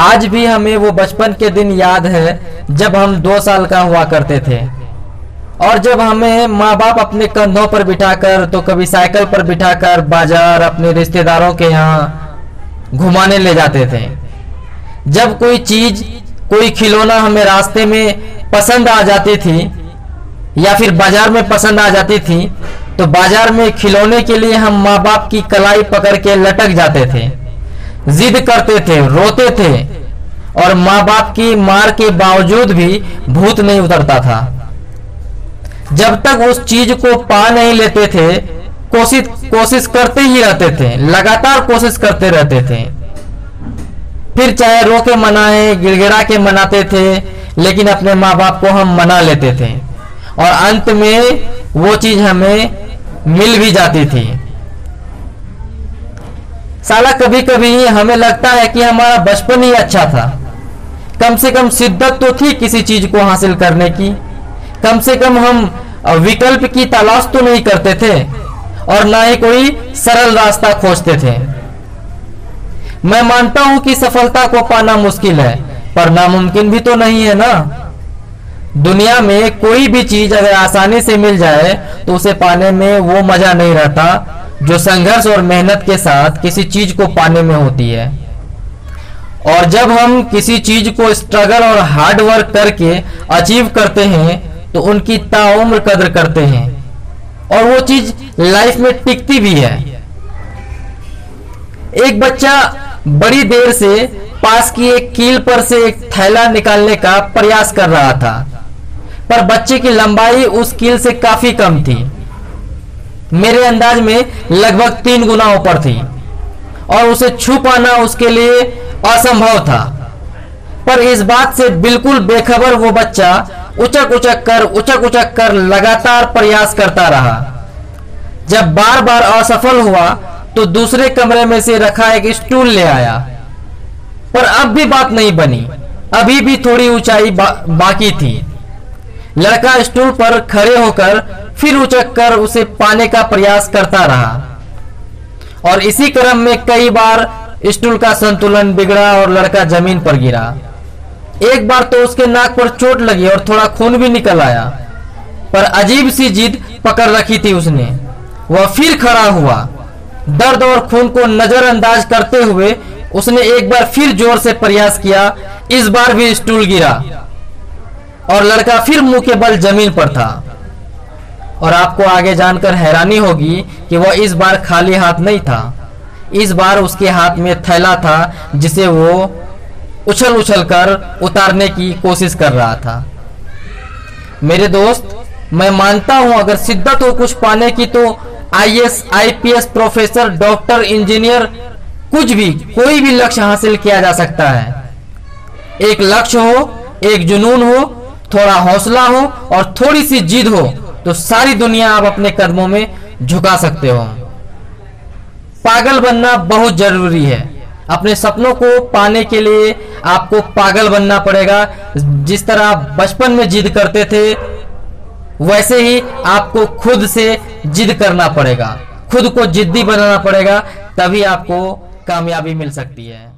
आज भी हमें वो बचपन के दिन याद है जब हम 2 साल का हुआ करते थे और जब हमें माँ बाप अपने कंधों पर बिठाकर तो कभी साइकिल पर बिठाकर बाजार अपने रिश्तेदारों के यहाँ घुमाने ले जाते थे। जब कोई चीज, कोई खिलौना हमें रास्ते में पसंद आ जाती थी या फिर बाजार में पसंद आ जाती थी तो बाजार में खिलौने के लिए हम माँ बाप की कलाई पकड़ के लटक जाते थे, जिद करते थे, रोते थे और माँ बाप की मार के बावजूद भी भूत नहीं उतरता था। जब तक उस चीज को पा नहीं लेते थे कोशिश करते ही रहते थे, लगातार कोशिश करते रहते थे। फिर चाहे रो के मनाए, गिड़गिड़ा के मनाते थे, लेकिन अपने माँ बाप को हम मना लेते थे और अंत में वो चीज हमें मिल भी जाती थी। साला कभी कभी हमें लगता है कि हमारा बचपन ही अच्छा था। कम से कम शिद्दत तो थी किसी चीज को हासिल करने की, कम से कम हम विकल्प की तलाश तो नहीं करते थे और ना ही कोई सरल रास्ता खोजते थे। मैं मानता हूं कि सफलता को पाना मुश्किल है, पर नामुमकिन भी तो नहीं है ना। दुनिया में कोई भी चीज अगर आसानी से मिल जाए तो उसे पाने में वो मजा नहीं रहता जो संघर्ष और मेहनत के साथ किसी चीज को पाने में होती है। और जब हम किसी चीज को स्ट्रगल और हार्ड वर्क करके अचीव करते हैं तो उनकी ताउम्र कदर करते हैं और वो चीज लाइफ में टिकती भी है। एक बच्चा बड़ी देर से पास की एक कील पर से एक थैला निकालने का प्रयास कर रहा था, पर बच्चे की लंबाई उस कील से काफी कम थी, मेरे अंदाज में लगभग 3 गुना ऊपर थी और उसे छू पाना उसके लिए असंभव था। पर इस बात से बिल्कुल बेखबर वो बच्चा उचक उचक कर लगातार प्रयास करता रहा। जब बार बार असफल हुआ तो दूसरे कमरे में से रखा एक स्टूल ले आया, पर अब भी बात नहीं बनी, अभी भी थोड़ी ऊंचाई बाकी थी। लड़का स्टूल पर खड़े होकर फिर उचक कर उसे पाने का प्रयास करता रहा और इसी क्रम में कई बार स्टूल का संतुलन बिगड़ा और लड़का जमीन पर गिरा। एक बार तो उसके नाक पर चोट लगी और थोड़ा खून भी निकल आया, पर अजीब सी जिद पकड़ रखी थी उसने। वह फिर खड़ा हुआ, दर्द और खून को नजरअंदाज करते हुए उसने एक बार फिर जोर से प्रयास किया। इस बार भी स्टूल गिरा और लड़का फिर मुंह के बल जमीन पर था। और आपको आगे जानकर हैरानी होगी कि वह इस बार खाली हाथ नहीं था। इस बार उसके हाथ में थैला था जिसे वो उछल कर उतारने की कोशिश कर रहा था। मेरे दोस्त, मैं मानता हूं अगर शिद्दत हो कुछ पाने की तो IAS, IPS, professor, doctor, engineer, कुछ भी, कोई भी लक्ष्य हासिल किया जा सकता है। एक लक्ष्य हो, एक जुनून हो, थोड़ा हौसला हो और थोड़ी सी जिद हो तो सारी दुनिया आप अपने कदमों में झुका सकते हो। पागल बनना बहुत जरूरी है। अपने सपनों को पाने के लिए आपको पागल बनना पड़ेगा। जिस तरह आप बचपन में जिद करते थे वैसे ही आपको खुद से जिद करना पड़ेगा, खुद को जिद्दी बनाना पड़ेगा, तभी आपको कामयाबी मिल सकती है।